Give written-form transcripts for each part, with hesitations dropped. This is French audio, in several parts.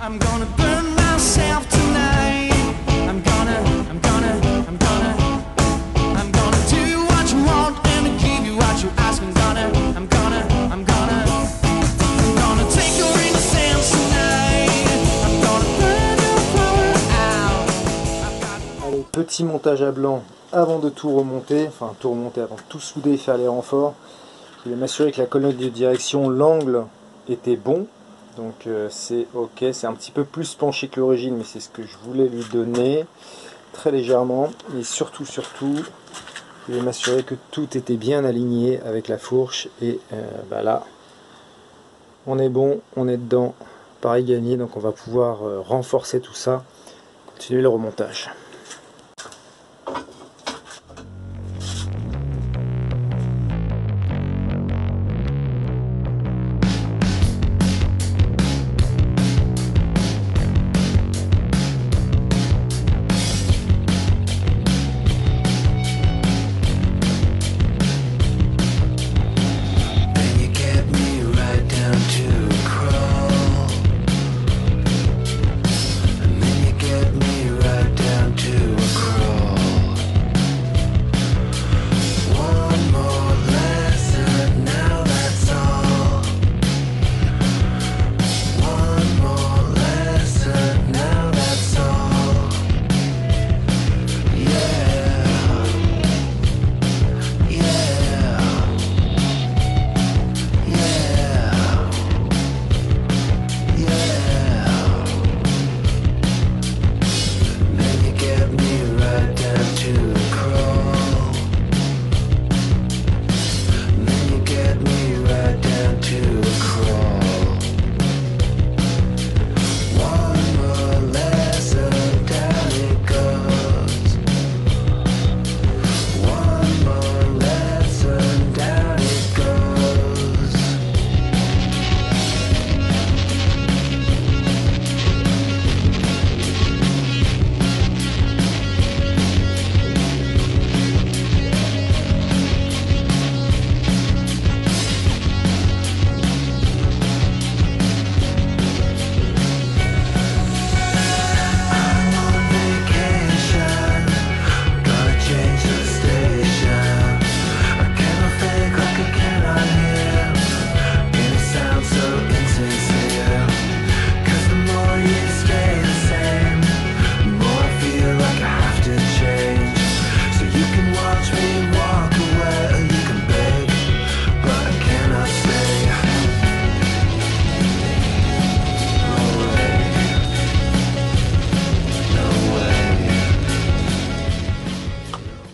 I'm gonna burn myself tonight. I'm gonna do what you want and give you what you ask. I'm gonna take your innocence tonight. I'm gonna burn your flower out. Allez, petit montage à blanc avant de tout remonter, enfin tout remonter avant de tout souder et faire les renforts. Je vais m'assurer que la colonne de direction, l'angle était bon. Donc c'est ok, c'est un petit peu plus penché que l'origine, mais c'est ce que je voulais lui donner, très légèrement. Et surtout, je vais m'assurer que tout était bien aligné avec la fourche. Et là, on est bon, on est dedans, pareil gagné. Donc on va pouvoir renforcer tout ça, continuer le remontage.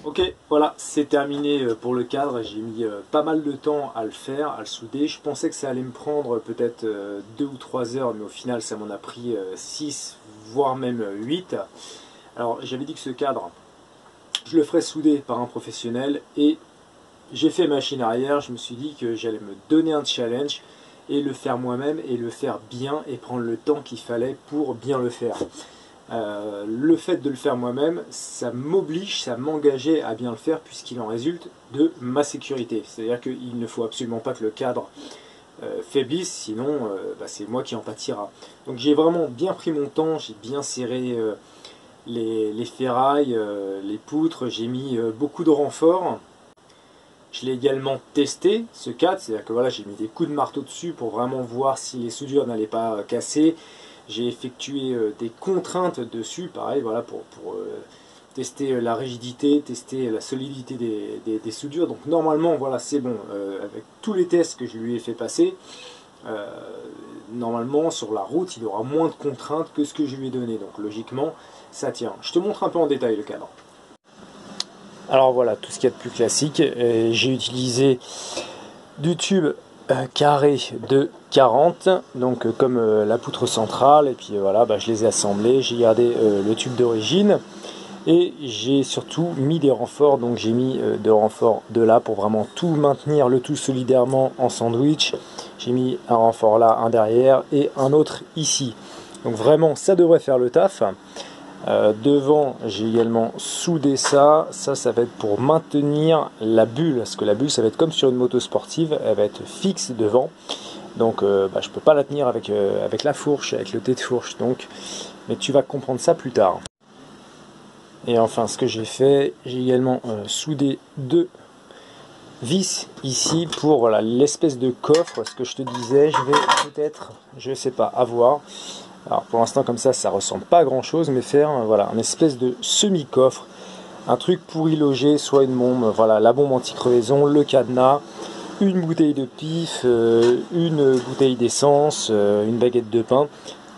Ok, voilà, c'est terminé pour le cadre. J'ai mis pas mal de temps à le faire, à le souder. Je pensais que ça allait me prendre peut-être 2 ou 3 heures, mais au final ça m'en a pris 6, voire même 8. Alors j'avais dit que ce cadre, je le ferais souder par un professionnel, et j'ai fait machine arrière. Je me suis dit que j'allais me donner un challenge et le faire moi-même, et le faire bien, et prendre le temps qu'il fallait pour bien le faire. Le fait de le faire moi-même, ça m'oblige, ça m'engageait à bien le faire, puisqu'il en résulte de ma sécurité. C'est-à-dire qu'il ne faut absolument pas que le cadre faiblisse, sinon c'est moi qui en pâtira. Donc j'ai vraiment bien pris mon temps, j'ai bien serré les ferrailles, les poutres, j'ai mis beaucoup de renforts. Je l'ai également testé, ce cadre, c'est-à-dire que voilà, j'ai mis des coups de marteau dessus pour vraiment voir si les soudures n'allaient pas casser. J'ai effectué des contraintes dessus, pareil, voilà, pour tester la rigidité, tester la solidité des soudures. Donc normalement, voilà, c'est bon. Avec tous les tests que je lui ai fait passer, normalement, sur la route, il aura moins de contraintes que ce que je lui ai donné. Donc logiquement, ça tient. Je te montre un peu en détail le cadre. Alors voilà, tout ce qu'il y a de plus classique. J'ai utilisé du tube carré de 40, donc comme la poutre centrale, et puis voilà, je les ai assemblés, j'ai gardé le tube d'origine, et j'ai surtout mis des renforts. Donc j'ai mis de renforts de là pour vraiment tout maintenir, le tout solidairement en sandwich. J'ai mis un renfort là, un derrière et un autre ici, donc vraiment ça devrait faire le taf. Devant, j'ai également soudé ça va être pour maintenir la bulle, parce que la bulle, ça va être comme sur une moto sportive, elle va être fixe devant. Donc je peux pas la tenir avec la fourche, avec le dé de fourche. Donc, mais tu vas comprendre ça plus tard. Et enfin, ce que j'ai fait, j'ai également soudé 2 vis ici pour voilà l'espèce de coffre. Ce que je te disais, je vais peut-être, je sais pas, à voir. Alors pour l'instant comme ça ressemble pas à grand chose, mais faire voilà un espèce de semi-coffre, un truc pour y loger soit une bombe, voilà la bombe anti-crevaison, le cadenas, une bouteille de pif, une bouteille d'essence, une baguette de pain,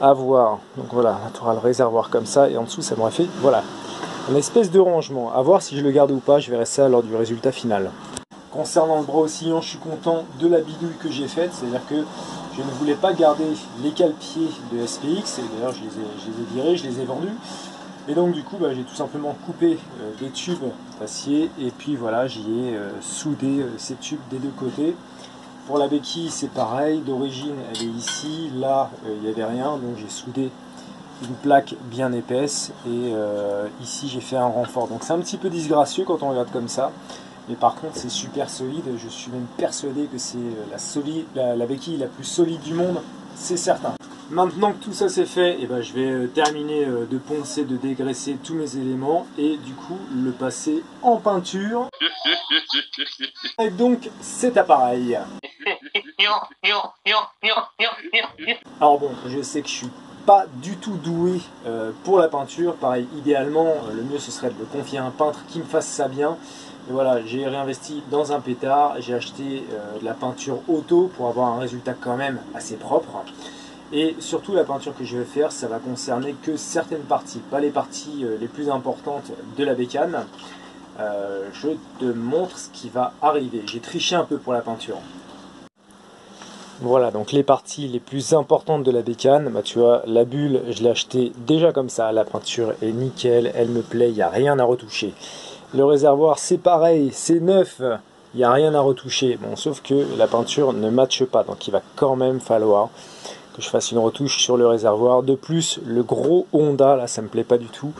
à voir. Donc voilà, tu auras le réservoir comme ça et en dessous ça m'aurait fait voilà une espèce de rangement. À voir si je le garde ou pas, je verrai ça lors du résultat final. Concernant le bras oscillant, je suis content de la bidouille que j'ai faite, c'est-à-dire que je ne voulais pas garder les cale-pieds de SPX, et d'ailleurs je les ai virés, je les ai vendus. Et donc du coup j'ai tout simplement coupé des tubes d'acier et puis voilà j'y ai soudé ces tubes des deux côtés. Pour la béquille c'est pareil, d'origine elle est ici, là il n'y avait rien, donc j'ai soudé une plaque bien épaisse et ici j'ai fait un renfort. Donc c'est un petit peu disgracieux quand on regarde comme ça, mais par contre c'est super solide. Je suis même persuadé que c'est la béquille la plus solide du monde, c'est certain. Maintenant que tout ça c'est fait, et je vais terminer de poncer, de dégraisser tous mes éléments et du coup le passer en peinture avec donc cet appareil. Alors bon, je sais que je suis pas du tout doué pour la peinture. Pareil, idéalement, le mieux ce serait de le confier à un peintre qui me fasse ça bien. Et voilà, j'ai réinvesti dans un pétard, j'ai acheté de la peinture auto pour avoir un résultat quand même assez propre. Et surtout la peinture que je vais faire, ça va concerner que certaines parties, pas les parties les plus importantes de la bécane. Je te montre ce qui va arriver. J'ai triché un peu pour la peinture. Voilà, donc les parties les plus importantes de la bécane, tu vois, la bulle, je l'ai achetée déjà comme ça, la peinture est nickel, elle me plaît, il n'y a rien à retoucher. Le réservoir, c'est pareil, c'est neuf, il n'y a rien à retoucher. Bon, sauf que la peinture ne matche pas, donc il va quand même falloir que je fasse une retouche sur le réservoir. De plus, le gros Honda, là, ça me plaît pas du tout.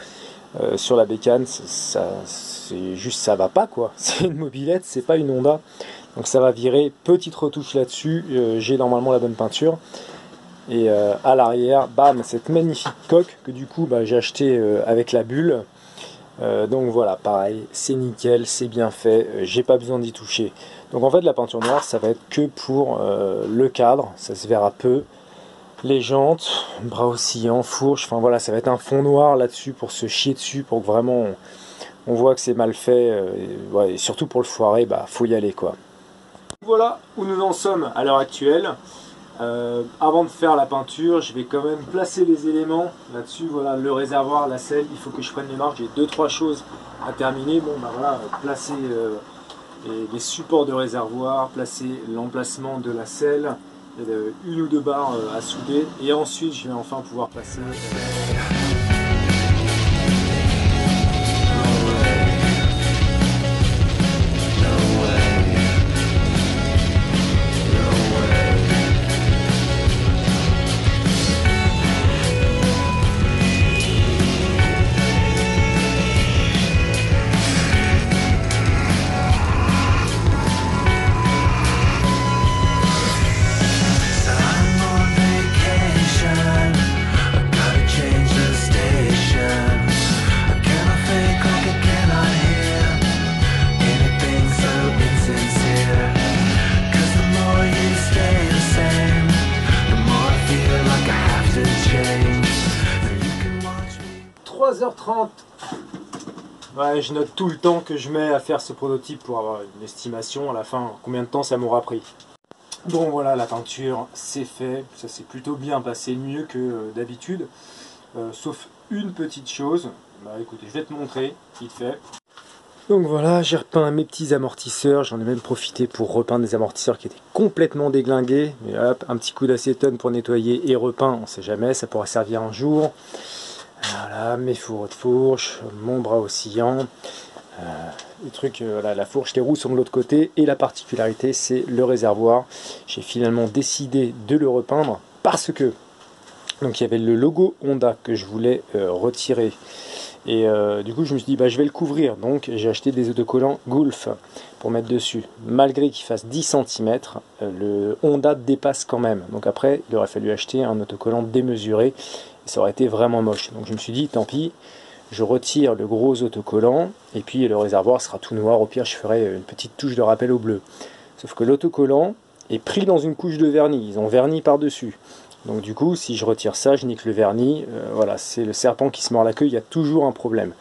Sur la bécane, c'est juste, ça va pas quoi. C'est une mobilette, c'est pas une Honda. Donc ça va virer, petite retouche là-dessus, j'ai normalement la bonne peinture. Et à l'arrière, bam, cette magnifique coque que du coup j'ai acheté avec la bulle. Donc voilà, pareil, c'est nickel, c'est bien fait, j'ai pas besoin d'y toucher. Donc en fait la peinture noire, ça va être que pour le cadre, ça se verra peu. Les jantes, bras oscillants, fourche, enfin voilà, ça va être un fond noir là-dessus pour se chier dessus, pour que vraiment on voit que c'est mal fait. Et surtout pour le foirer, faut y aller quoi. Voilà où nous en sommes à l'heure actuelle. Avant de faire la peinture, je vais quand même placer les éléments là-dessus. Voilà, le réservoir, la selle, il faut que je prenne les marques. J'ai 2-3 choses à terminer. Bon, voilà, placer les supports de réservoir, placer l'emplacement de la selle, une ou deux barres à souder. Et ensuite, je vais enfin pouvoir passer. Ouais, je note tout le temps que je mets à faire ce prototype pour avoir une estimation à la fin, combien de temps ça m'aura pris. Bon voilà, la peinture c'est fait, ça s'est plutôt bien passé, mieux que d'habitude, sauf une petite chose. Écoutez, je vais te montrer, vite fait. Donc voilà, j'ai repeint mes petits amortisseurs, j'en ai même profité pour repeindre des amortisseurs qui étaient complètement déglingués. Mais hop, un petit coup d'acétone pour nettoyer et repeint, on sait jamais, ça pourra servir un jour. Voilà, mes fourreaux de fourche, mon bras oscillant, les trucs, voilà, la fourche, les roues sont de l'autre côté, et la particularité c'est le réservoir. J'ai finalement décidé de le repeindre parce que donc il y avait le logo Honda que je voulais retirer, Et du coup je me suis dit bah, je vais le couvrir, donc j'ai acheté des autocollants Gulf pour mettre dessus. Malgré qu'il fasse 10 cm, le Honda dépasse quand même, donc après il aurait fallu acheter un autocollant démesuré et ça aurait été vraiment moche. Donc je me suis dit tant pis, je retire le gros autocollant et puis le réservoir sera tout noir, au pire je ferai une petite touche de rappel au bleu. Sauf que l'autocollant est pris dans une couche de vernis, ils ont verni par dessus. Donc du coup, si je retire ça, je nique le vernis. Voilà, c'est le serpent qui se mord la queue, il y a toujours un problème.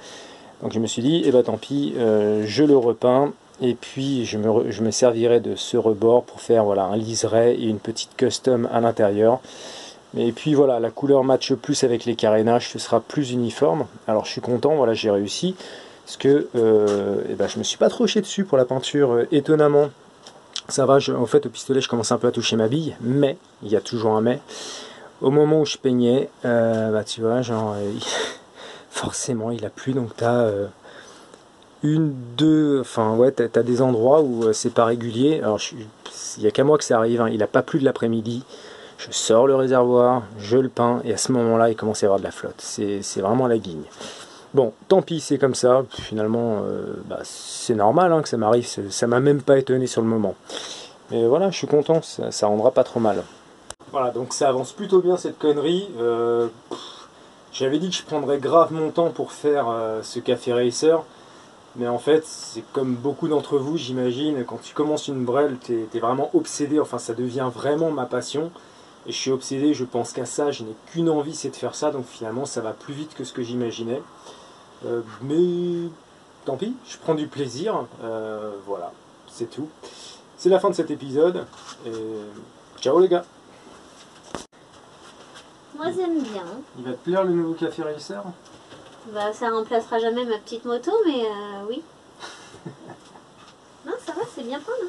Donc je me suis dit, eh ben tant pis, je le repeins. Et puis je me servirai de ce rebord pour faire voilà, un liseré et une petite custom à l'intérieur. Et puis voilà, la couleur matche plus avec les carénages, ce sera plus uniforme. Alors je suis content, voilà, j'ai réussi. Parce que eh ben, je me suis pas trop chié dessus pour la peinture, étonnamment. Ça va, en fait au pistolet je commence un peu à toucher ma bille, mais, il y a toujours un mais, au moment où je peignais, bah tu vois, genre, forcément il a plu, donc t'as enfin ouais, t'as des endroits où c'est pas régulier, alors il n'y a qu'à moi que ça arrive, hein. Il a pas plu de l'après-midi, je sors le réservoir, je le peins, et à ce moment-là il commence à y avoir de la flotte, c'est vraiment la guigne. Bon, tant pis, c'est comme ça, finalement, bah, c'est normal hein, que ça m'arrive, ça m'a même pas étonné sur le moment. Mais voilà, je suis content, ça rendra pas trop mal. Voilà, donc ça avance plutôt bien cette connerie. J'avais dit que je prendrais grave mon temps pour faire ce café racer, mais en fait, c'est comme beaucoup d'entre vous, j'imagine, quand tu commences une brêle, t'es vraiment obsédé, enfin ça devient vraiment ma passion. Et je suis obsédé, je pense qu'à ça, je n'ai qu'une envie, c'est de faire ça, donc finalement ça va plus vite que ce que j'imaginais. Mais tant pis, je prends du plaisir, voilà, c'est tout. C'est la fin de cet épisode, et ciao les gars. Moi j'aime bien. Il va te plaire le nouveau café racer? Bah ça remplacera jamais ma petite moto, mais oui. Non, ça va, c'est bien fun. Hein.